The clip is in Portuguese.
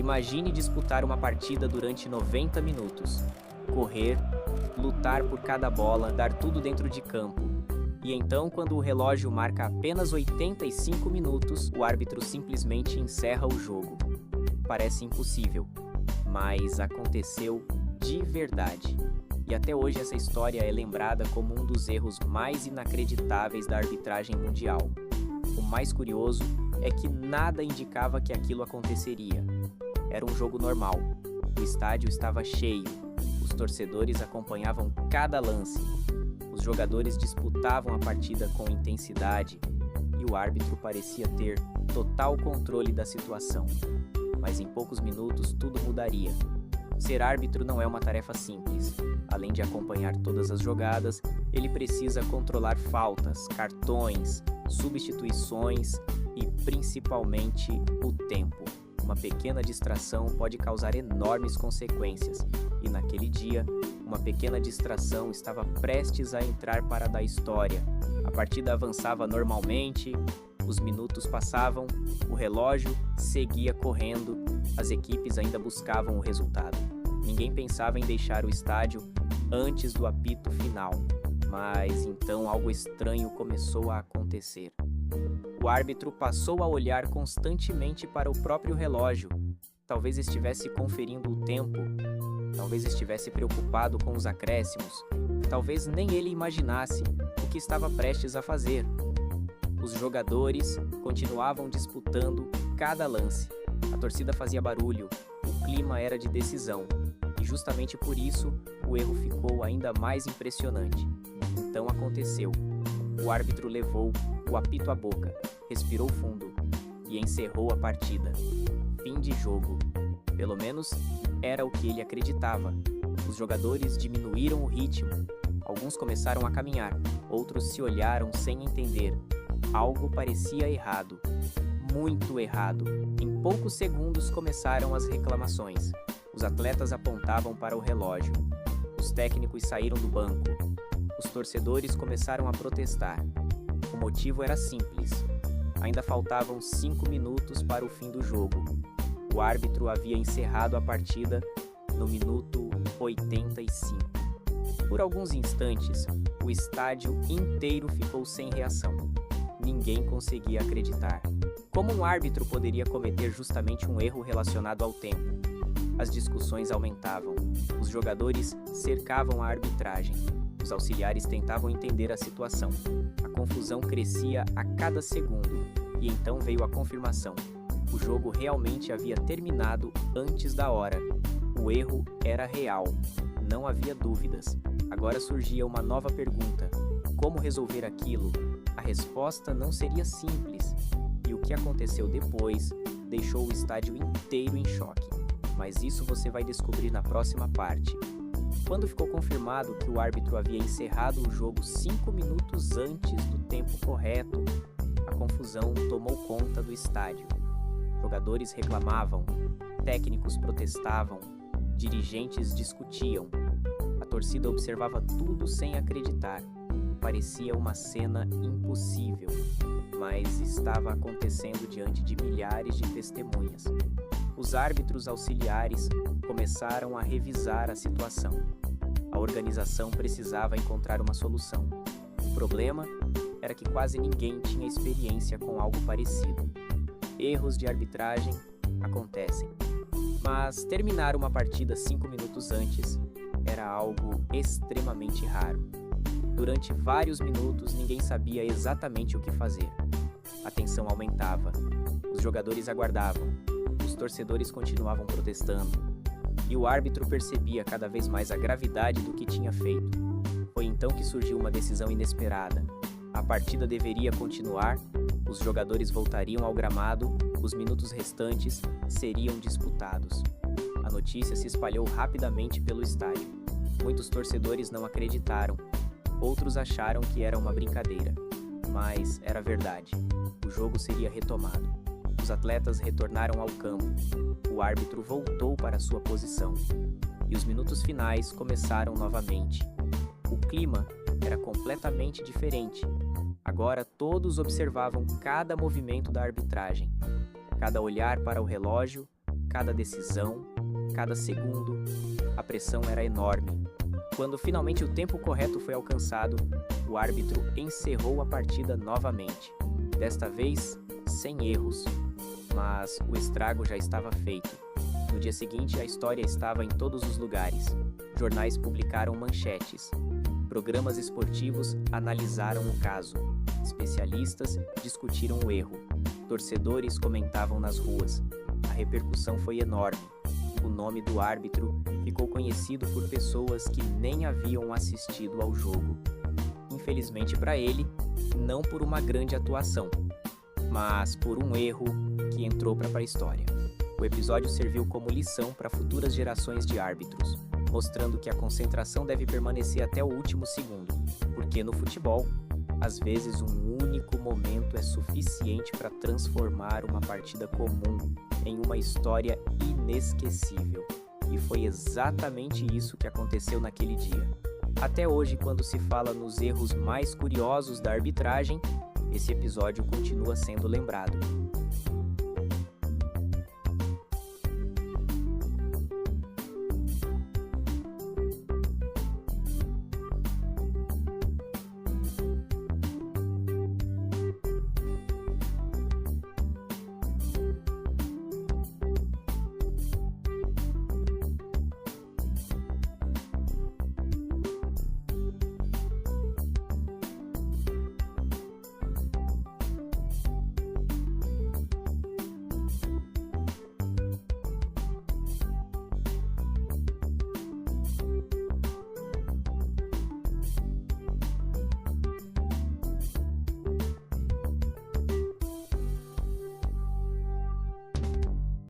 Imagine disputar uma partida durante 90 minutos. Correr, lutar por cada bola, dar tudo dentro de campo. E então, quando o relógio marca apenas 85 minutos, o árbitro simplesmente encerra o jogo. Parece impossível, mas aconteceu de verdade. E até hoje essa história é lembrada como um dos erros mais inacreditáveis da arbitragem mundial. O mais curioso é que nada indicava que aquilo aconteceria. Era um jogo normal. O estádio estava cheio. Os torcedores acompanhavam cada lance. Os jogadores disputavam a partida com intensidade e o árbitro parecia ter total controle da situação. Mas em poucos minutos tudo mudaria. Ser árbitro não é uma tarefa simples. Além de acompanhar todas as jogadas, ele precisa controlar faltas, cartões, substituições e principalmente o tempo. Uma pequena distração pode causar enormes consequências. E naquele dia, uma pequena distração estava prestes a entrar para a história. A partida avançava normalmente, os minutos passavam, o relógio seguia correndo, as equipes ainda buscavam o resultado. Ninguém pensava em deixar o estádio antes do apito final, mas então algo estranho começou a acontecer. O árbitro passou a olhar constantemente para o próprio relógio. Talvez estivesse conferindo o tempo, talvez estivesse preocupado com os acréscimos, talvez nem ele imaginasse o que estava prestes a fazer. Os jogadores continuavam disputando cada lance. A torcida fazia barulho, o clima era de decisão. E justamente por isso, o erro ficou ainda mais impressionante. Então aconteceu. O árbitro levou o apito à boca, respirou fundo e encerrou a partida. Fim de jogo. Pelo menos era o que ele acreditava. Os jogadores diminuíram o ritmo. Alguns começaram a caminhar, outros se olharam sem entender. Algo parecia errado. Muito errado. Em poucos segundos começaram as reclamações. Os atletas apontavam para o relógio. Os técnicos saíram do banco. Os torcedores começaram a protestar. O motivo era simples. Ainda faltavam 5 minutos para o fim do jogo. O árbitro havia encerrado a partida no minuto 85. Por alguns instantes, o estádio inteiro ficou sem reação. Ninguém conseguia acreditar. Como um árbitro poderia cometer justamente um erro relacionado ao tempo? As discussões aumentavam. Os jogadores cercavam a arbitragem. Os auxiliares tentavam entender a situação. A confusão crescia a cada segundo. E então veio a confirmação. O jogo realmente havia terminado antes da hora. O erro era real. Não havia dúvidas. Agora surgia uma nova pergunta. Como resolver aquilo? A resposta não seria simples. E o que aconteceu depois deixou o estádio inteiro em choque. Mas isso você vai descobrir na próxima parte. Quando ficou confirmado que o árbitro havia encerrado o jogo 5 minutos antes do tempo correto, a confusão tomou conta do estádio. Jogadores reclamavam, técnicos protestavam, dirigentes discutiam. A torcida observava tudo sem acreditar. Parecia uma cena impossível, mas estava acontecendo diante de milhares de testemunhas. Os árbitros auxiliares começaram a revisar a situação. A organização precisava encontrar uma solução. O problema era que quase ninguém tinha experiência com algo parecido. Erros de arbitragem acontecem, mas terminar uma partida 5 minutos antes era algo extremamente raro. Durante vários minutos, ninguém sabia exatamente o que fazer. A tensão aumentava. Os jogadores aguardavam. Os torcedores continuavam protestando. E o árbitro percebia cada vez mais a gravidade do que tinha feito. Foi então que surgiu uma decisão inesperada. A partida deveria continuar, os jogadores voltariam ao gramado, os minutos restantes seriam disputados. A notícia se espalhou rapidamente pelo estádio. Muitos torcedores não acreditaram. Outros acharam que era uma brincadeira. Mas era verdade. O jogo seria retomado. Os atletas retornaram ao campo. O árbitro voltou para sua posição. E os minutos finais começaram novamente. O clima era completamente diferente. Agora todos observavam cada movimento da arbitragem. Cada olhar para o relógio, cada decisão, cada segundo. A pressão era enorme. Quando finalmente o tempo correto foi alcançado, o árbitro encerrou a partida novamente. Desta vez, sem erros. Mas o estrago já estava feito. No dia seguinte, a história estava em todos os lugares. Jornais publicaram manchetes. Programas esportivos analisaram o caso. Especialistas discutiram o erro. Torcedores comentavam nas ruas. A repercussão foi enorme. O nome do árbitro ficou conhecido por pessoas que nem haviam assistido ao jogo. Infelizmente para ele, não por uma grande atuação, mas por um erro que entrou para a história. O episódio serviu como lição para futuras gerações de árbitros, mostrando que a concentração deve permanecer até o último segundo, porque no futebol, às vezes um único momento é suficiente para transformar uma partida comum em uma história inesquecível. E foi exatamente isso que aconteceu naquele dia. Até hoje, quando se fala nos erros mais curiosos da arbitragem, esse episódio continua sendo lembrado.